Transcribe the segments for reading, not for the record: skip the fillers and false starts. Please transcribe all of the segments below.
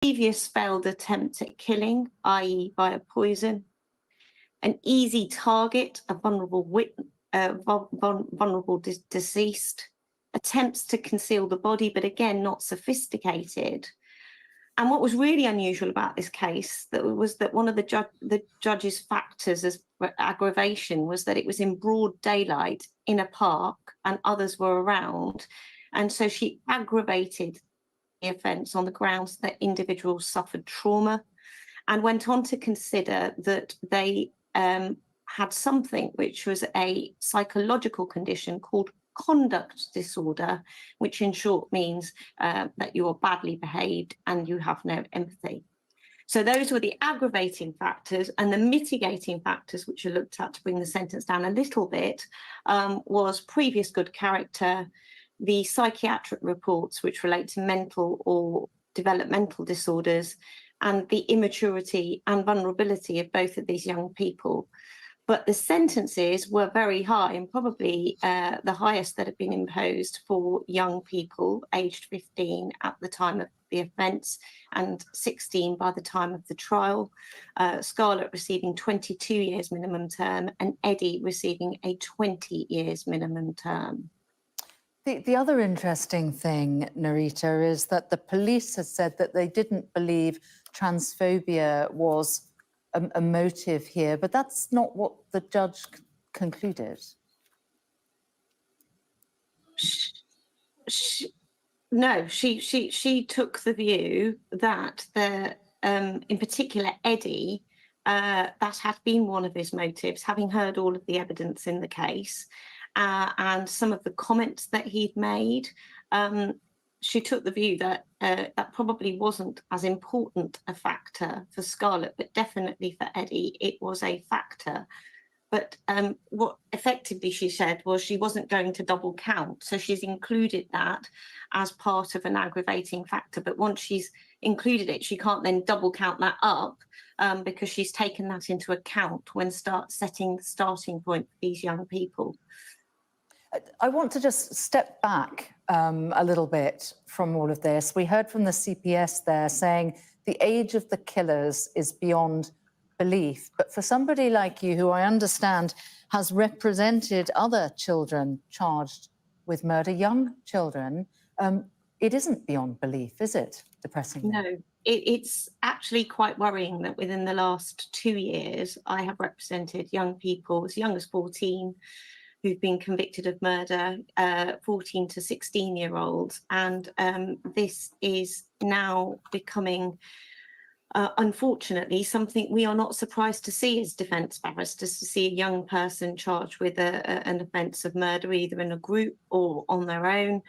previous failed attempt at killing, i.e. via poison, an easy target, a vulnerable deceased, attempts to conceal the body, but again, not sophisticated. And what was really unusual about this case was that one of the judge's factors as aggravation was that it was in broad daylight in a park and others were around. And so she aggravated the offence on the grounds that individuals suffered trauma, and went on to consider that they had something which was a psychological condition called conduct disorder, which in short means that you are badly behaved and you have no empathy. So those were the aggravating factors, and the mitigating factors, which are looked at to bring the sentence down a little bit, was previous good character, the psychiatric reports which relate to mental or developmental disorders, and the immaturity and vulnerability of both of these young people. But the sentences were very high, and probably the highest that had been imposed for young people aged 15 at the time of the offence and 16 by the time of the trial. Scarlett receiving 22 years minimum term and Eddie receiving a 20 years minimum term. The other interesting thing, Narita, is that the police has said that they didn't believe transphobia was a motive here, but that's not what the judge concluded. No, she took the view that in particular Eddie, that had been one of his motives, having heard all of the evidence in the case and some of the comments that he'd made. She took the view that that probably wasn't as important a factor for Scarlett, but definitely for Eddie, it was a factor. But what effectively she said was she wasn't going to double count. So she's included that as part of an aggravating factor. But once she's included it, she can't then double count that up because she's taken that into account when setting the starting point for these young people. I want to just step back a little bit from all of this. We heard from the CPS there saying the age of the killers is beyond belief. But for somebody like you, who I understand has represented other children charged with murder, young children, it isn't beyond belief, is it? Depressing. No, it's actually quite worrying that within the last 2 years, I have represented young people as young as 14 who've been convicted of murder, 14 to 16-year-olds. And this is now becoming, unfortunately, something we are not surprised to see as defence barristers, to see a young person charged with an offence of murder, either in a group or on their own.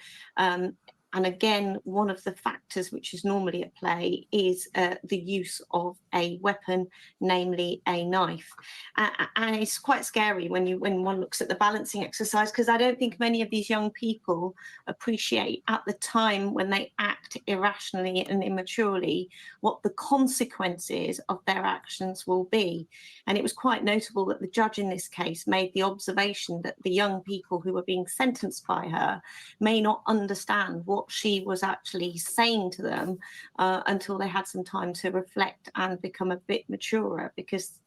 And again, one of the factors which is normally at play is the use of a weapon, namely a knife. And it's quite scary when one looks at the balancing exercise, because I don't think many of these young people appreciate at the time when they act irrationally and immaturely what the consequences of their actions will be. And it was quite notable that the judge in this case made the observation that the young people who were being sentenced by her may not understand what she was actually saying to them until they had some time to reflect and become a bit maturer, because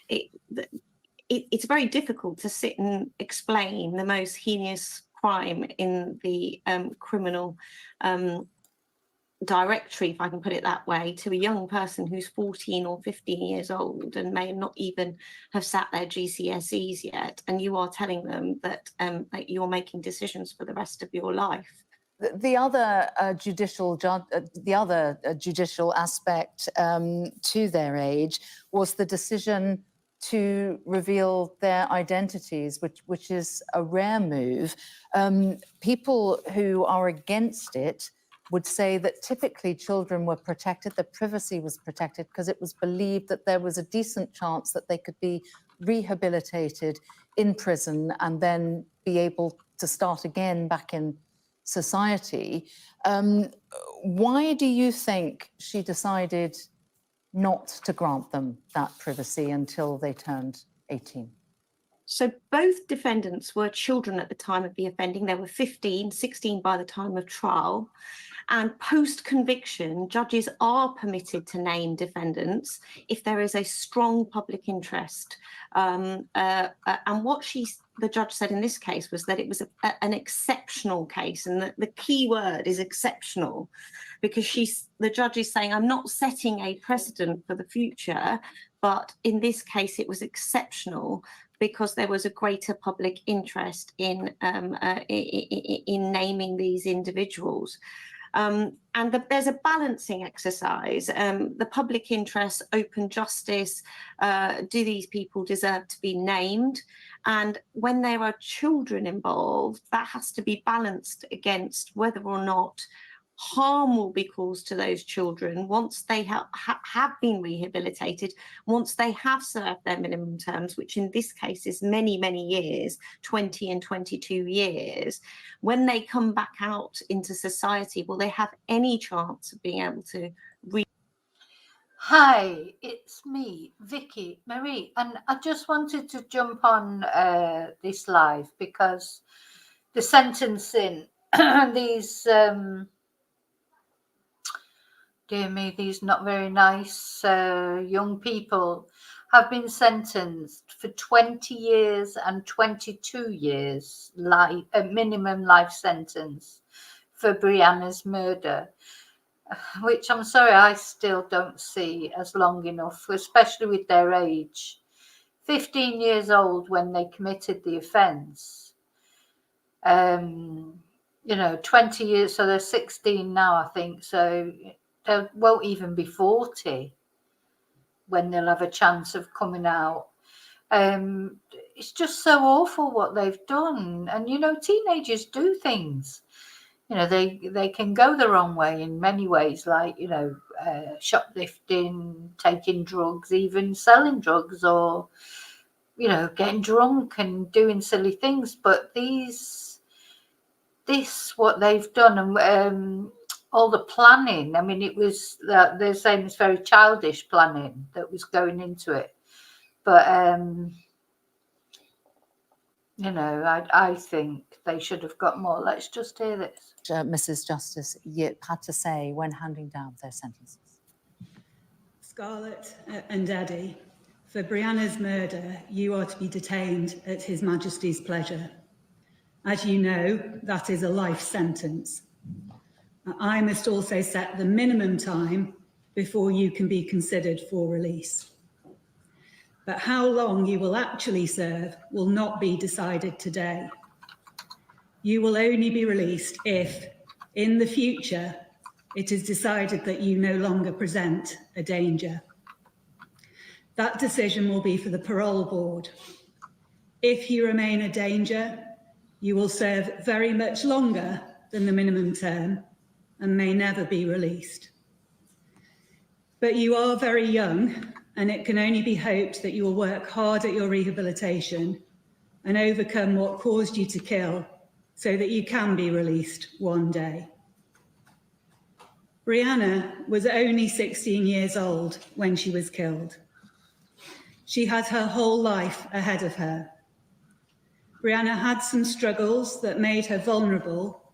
it's very difficult to sit and explain the most heinous crime in the criminal directory, if I can put it that way, to a young person who's 14 or 15 years old and may not even have sat their GCSEs yet, and you are telling them that you're making decisions for the rest of your life. The other judicial aspect to their age was the decision to reveal their identities, which is a rare move. People who are against it would say that typically children were protected, their privacy was protected, because it was believed that there was a decent chance that they could be rehabilitated in prison and then be able to start again back in society. Why do you think she decided not to grant them that privacy until they turned 18? So both defendants were children at the time of the offending. They were 15, 16 by the time of trial. And post-conviction, judges are permitted to name defendants if there is a strong public interest. And what the judge said in this case was that it was an exceptional case, and the key word is exceptional, because the judge is saying, I'm not setting a precedent for the future, but in this case it was exceptional because there was a greater public interest in naming these individuals. And there's a balancing exercise. The public interest, open justice, do these people deserve to be named? And when there are children involved, that has to be balanced against whether or not harm will be caused to those children once they have been rehabilitated, once they have served their minimum terms, which in this case is many, many years, 20 and 22 years. When they come back out into society, will they have any chance of being able to Hi, it's me, Vicky Marie, and I just wanted to jump on this live because the sentencing, these dear me, these not very nice young people have been sentenced for 20 years and 22 years, a minimum life sentence for Brianna's murder, which I'm sorry, I still don't see as long enough, especially with their age. 15 years old when they committed the offence. 20 years, so they're 16 now, I think, so they won't even be 40 when they'll have a chance of coming out. It's just so awful what they've done. And, teenagers do things. They can go the wrong way in many ways, like, shoplifting, taking drugs, even selling drugs, or, getting drunk and doing silly things. But what they've done, and all the planning, I mean, it was, they're saying it's very childish planning that was going into it. But, I think they should have got more. Let's just hear this. Mrs. Justice Yip had to say when handing down their sentences. Scarlett and Daddy, for Brianna's murder, you are to be detained at His Majesty's pleasure. As you know, that is a life sentence. I must also set the minimum time before you can be considered for release. But how long you will actually serve will not be decided today. You will only be released if, in the future, it is decided that you no longer present a danger. That decision will be for the parole board. If you remain a danger, you will serve very much longer than the minimum term and may never be released. But you are very young, and it can only be hoped that you will work hard at your rehabilitation and overcome what caused you to kill so that you can be released one day. Brianna was only 16 years old when she was killed. She had her whole life ahead of her. Brianna had some struggles that made her vulnerable,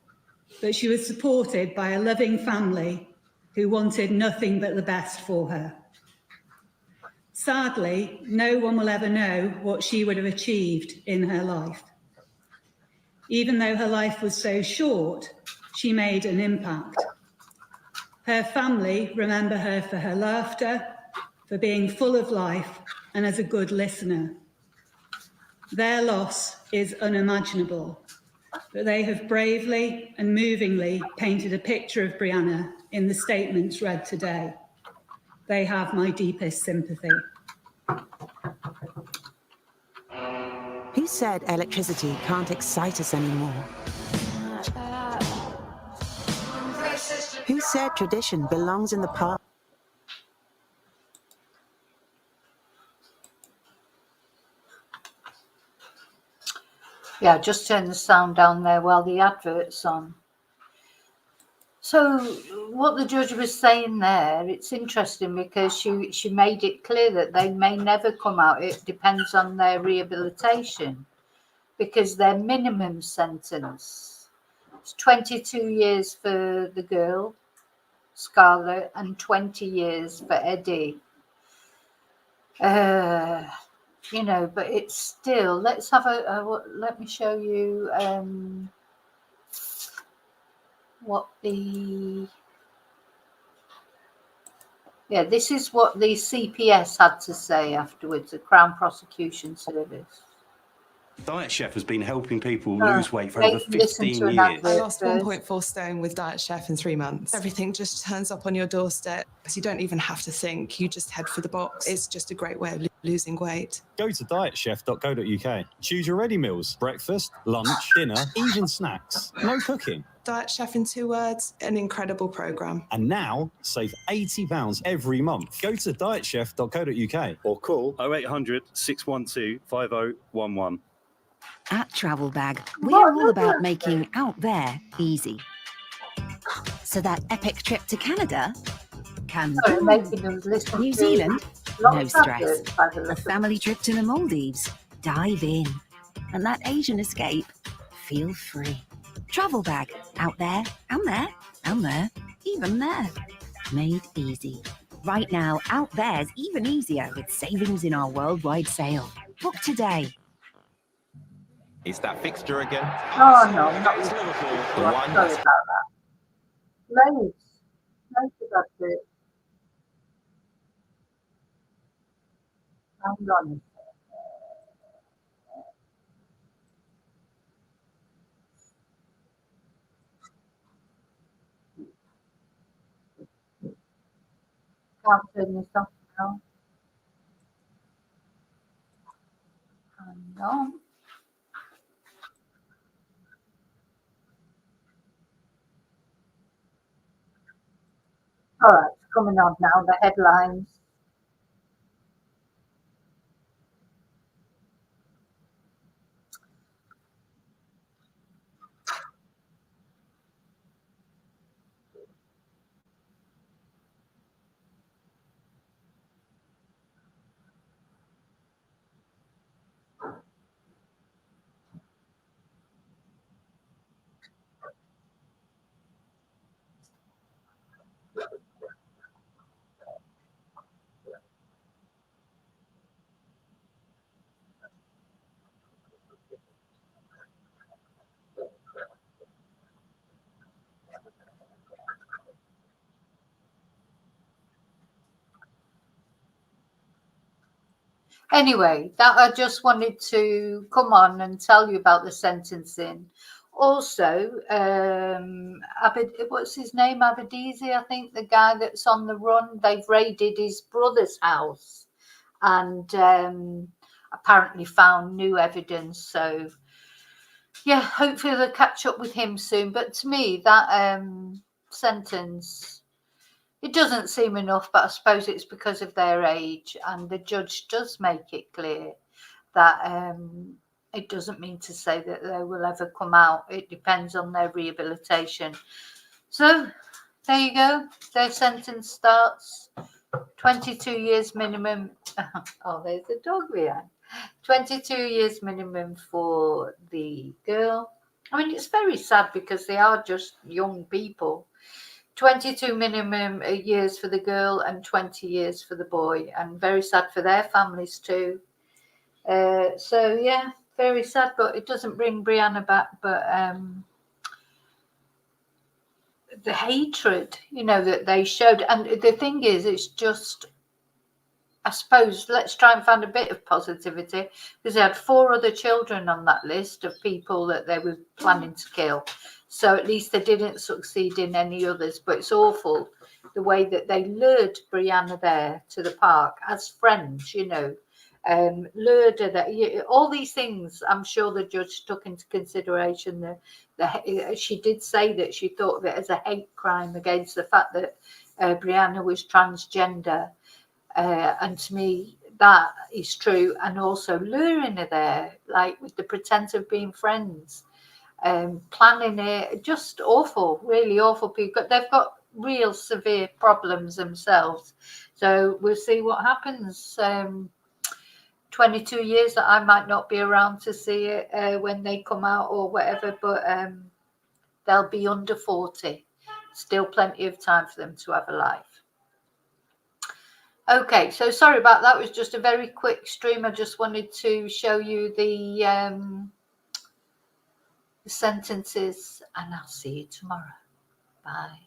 but she was supported by a loving family who wanted nothing but the best for her. Sadly, no one will ever know what she would have achieved in her life. Even though her life was so short, she made an impact. Her family remember her for her laughter, for being full of life, and as a good listener. Their loss is unimaginable, but they have bravely and movingly painted a picture of Brianna in the statements read today. They have my deepest sympathy. Who said electricity can't excite us anymore? Who said tradition belongs in the past? Yeah, just turn the sound down there while the advert's on. So what the judge was saying there, it's interesting because she made it clear that they may never come out. It depends on their rehabilitation, because their minimum sentence It's 22 years for the girl, Scarlett, and 20 years for Eddie. You know, but it's still, let's have let me show you what this is what the CPS had to say afterwards, the Crown Prosecution Service. Diet Chef has been helping people lose weight for over 15 years. I lost 1.4 stone with Diet Chef in 3 months. Everything just turns up on your doorstep, so you don't even have to think. You just head for the box. It's just a great way of losing weight. Go to dietchef.co.uk. Choose your ready meals, breakfast, lunch, dinner, even snacks. No cooking. Diet Chef in 2 words, an incredible programme. And now, save £80 every month. Go to dietchef.co.uk or call 0800 612 5011. At Travel Bag, we are all about making out there easy. So that epic trip to Canada can do. New Zealand, no stress. A family trip to the Maldives, dive in. And that Asian escape, feel free. Travel Bag, out there, and there, and there, even there. Made easy. Right now, out there's even easier with savings in our worldwide sale. Book today. Is that fixture again? Oh no, not Liverpool. The one. Sorry about that. Loads about it. Hang on. Can't turn this off now. Hang on. All right, it's coming on now, the headlines. Anyway, that I just wanted to come on and tell you about the sentencing. Also, what's his name? Abadesi, I think, the guy that's on the run. They've raided his brother's house and apparently found new evidence. So, yeah, hopefully they'll catch up with him soon. But to me, that sentence, it doesn't seem enough, but I suppose it's because of their age, and the judge does make it clear that it doesn't mean to say that they will ever come out. It depends on their rehabilitation. So there you go. Their sentence starts 22 years minimum. Oh, there's a dog behind. 22 years minimum for the girl. I mean, it's very sad because they are just young people. 22 minimum years for the girl and 20 years for the boy, and very sad for their families too. So yeah, very sad, but it doesn't bring Brianna back. But the hatred, you know, that they showed, and the thing is, it's just, I suppose, let's try and find a bit of positivity, because they had 4 other children on that list of people that they were planning to kill. So at least they didn't succeed in any others. But it's awful the way that they lured Brianna there to the park as friends, you know, lured her there. All these things, I'm sure the judge took into consideration. She did say that she thought of it as a hate crime against the fact that Brianna was transgender. And to me, that is true. And also luring her there, like with the pretense of being friends. Planning it, just awful, really awful people. They've got real severe problems themselves. So we'll see what happens. 22 years that I might not be around to see it when they come out or whatever. But They'll be under 40. Still plenty of time for them to have a life. Okay, so sorry about that. It was just a very quick stream. I just wanted to show you the sentences, and I'll see you tomorrow. Bye.